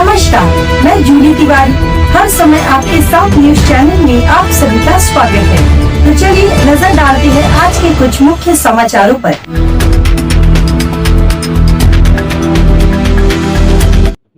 नमस्कार, मैं जूली तिवारी। हर समय आपके साथ न्यूज चैनल में आप सभी का स्वागत है। तो चलिए नजर डालते हैं आज के कुछ मुख्य समाचारों पर।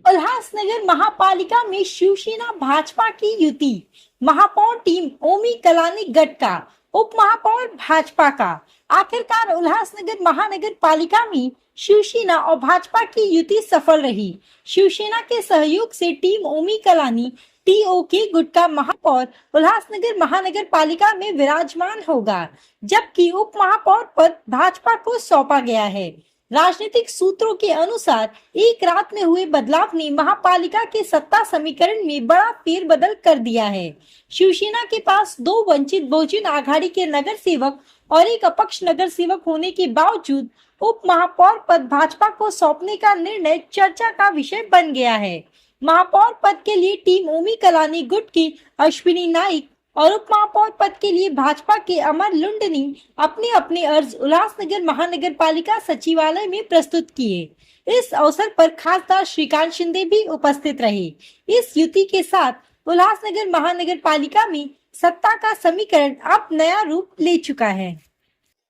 उल्हासनगर महापालिका में शिवसेना भाजपा की युति। महापौर टीम ओमी कलानी गट का, उप महापौर भाजपा का। आखिरकार उल्हासनगर महानगर पालिका में शिवसेना और भाजपा की युति सफल रही। शिवसेना के सहयोग से टीम ओमी कलानी टीओके गुट का महापौर उल्हासनगर महानगर पालिका में विराजमान होगा, जबकि उप महापौर पद भाजपा को सौंपा गया है। राजनीतिक सूत्रों के अनुसार एक रात में हुए बदलाव ने महापालिका के सत्ता समीकरण में बड़ा फेरबदल कर दिया है। शिवसेना के पास 2 वंचित बहुजन आघाड़ी के नगर सेवक और एक अपक्ष नगर सेवक होने के बावजूद उप महापौर पद भाजपा को सौंपने का निर्णय चर्चा का विषय बन गया है। महापौर पद के लिए टीम ओमी कलानी गुट की अश्विनी नाइक और उप महापौर पद के लिए भाजपा के अमर लुंड ने अपने अपने अर्ज उल्लासनगर महानगर पालिका सचिवालय में प्रस्तुत किए। इस अवसर पर खासदार श्रीकांत शिंदे भी उपस्थित रहे। इस युति के साथ उल्लासनगर महानगर पालिका में सत्ता का समीकरण अब नया रूप ले चुका है।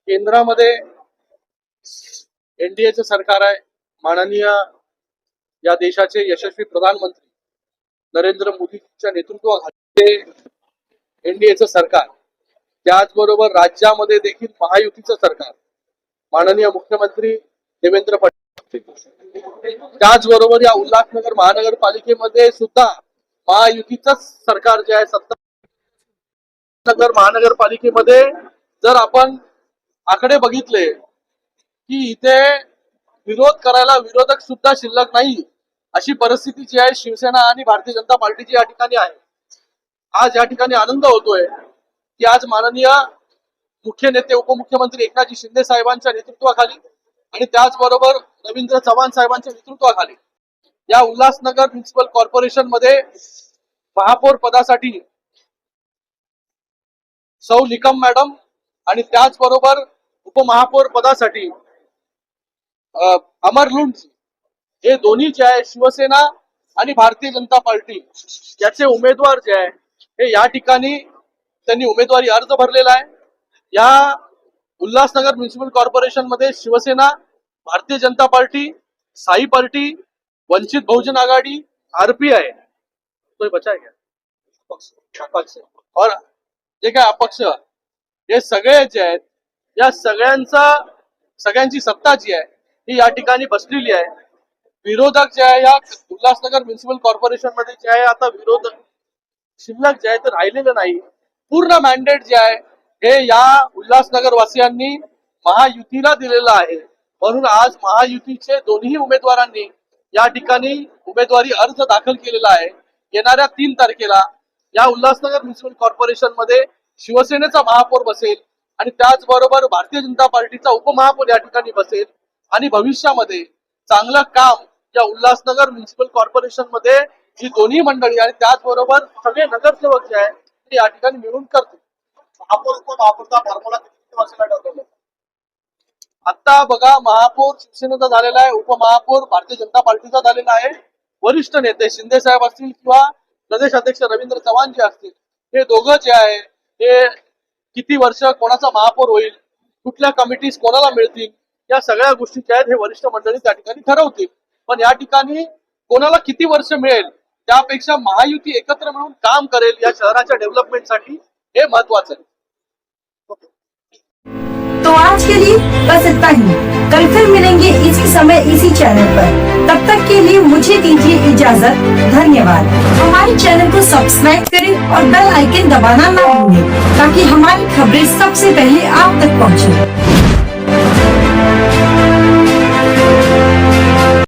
केंद्रामध्ये एनडीएचं सरकार आहे। माननीय या देशाचे यशस्वी प्रधानमंत्री नरेंद्र मोदींच्या नेतृत्वाखाली एनडीएचं सरकार, त्याचबरोबर राज्यामध्ये देखील महायुतीचं सरकार, माननीय मुख्यमंत्री देवेंद्र फडणवीस, त्याचबरोबर या उल्हासनगर महानगरपालिकेमध्ये सुद्धा महायुतीचंच सरकार जे आहे सत्ता। नगर महानगरपालिकेमध्ये जर आपण आकडे बघितले की इथे विरोध करायला विरोधक सुद्धा शिल्लक नाही, अशी परिस्थिती जी आहे शिवसेना आणि भारतीय जनता पार्टीची या ठिकाणी आहे। आज या ठिकाणी आनंद होतोय की आज माननीय मुख्य नेते उपमुख्यमंत्री एकनाथजी शिंदे साहेबांच्या नेतृत्वाखाली आणि त्याचबरोबर रवींद्र चव्हाण साहेबांच्या नेतृत्वाखाली या उल्हासनगर म्युनिसिपल कॉर्पोरेशन मध्ये महापौर पदासाठी सौ निकम मॅडम आणि त्याचबरोबर उपमहापौर पदासाठी अमर लुंड हे दोन्ही जे आहे शिवसेना आणि भारतीय जनता पार्टी याचे उमेदवार जे आहे हे या ठिकाणी त्यांनी उमेदवारी अर्ज भरलेला आहे। या उल्हासनगर म्युनिसिपल कॉर्पोरेशन मध्ये Shiv Sena, Bharatiya Janata party, Sai party, Vanchit Bahujan Aghadi, RPI, तो बचा क्या अपक्ष और जे काय अपक्ष, हे सगळे जे आहेत या सगळ्यांची सत्ता जी आहे ही या ठिकाणी बसलेली आहे। विरोधक जे आहे या उल्हासनगर म्युनिसिपल कॉर्पोरेशन मध्ये जे आहे आता विरोधक शिल्लक जे आहे ते राहिलेलं नाही। पूर्ण मॅन्डेट जे आहे हे या उल्हासनगर वासियांनी महायुतीला दिलेलं आहे। म्हणून आज महायुतीचे दोन्ही उमेदवारांनी या ठिकाणी उमेदवारी अर्ज दाखल केलेला आहे। येणाऱ्या 3 तारखेला या उल्हासनगर म्युनिसिपल कॉर्पोरेशन मध्ये शिवसेनेचा महापौर बसेल आणि त्याचबरोबर भारतीय जनता पार्टीचा उपमहापौर या ठिकाणी बसेल आणि भविष्यामध्ये चांगलं काम या उल्हासनगर म्युनिसिपल कॉर्पोरेशन मध्ये ही दोन्ही मंडळी आणि त्याचबरोबर सगळे नगरसेवक जे आहेत ते या ठिकाणी मिळून करतील। महापौर उपमहापौरचा फॉर्म्युला किती वर्षाला ठरवलेला? आता बघा, महापौर शिवसेनेचा झालेला आहे, उपमहापौर भारतीय जनता पार्टीचा झालेला आहे। वरिष्ठ नेते शिंदे साहेब असतील किंवा प्रदेश अध्यक्ष रवींद्र चव्हाण जे असतील, हे दोघं जे आहे हे किती वर्ष कोणाचा महापौर होईल, कुठल्या कमिटीज कोणाला मिळतील, या सगळ्या गोष्टी ज्या आहेत हे वरिष्ठ मंडळी त्या ठिकाणी ठरवतील। पण या ठिकाणी कोणाला किती वर्ष मिळेल त्यापेक्षा महायुती एकत्र मिळून काम करेल या शहराच्या डेव्हलपमेंटसाठी, हे महत्वाचं आहे। तो आज के लिए बस इतना ही। कल फिर मिलेंगे इसी समय इसी चैनल पर। तब तक के लिए मुझे दीजिए इजाजत। धन्यवाद। हमारे चैनल को सब्सक्राइब करें और बेल आइकन दबाना ना भूलें ताकि हमारी खबरें सबसे पहले आप तक पहुंचे।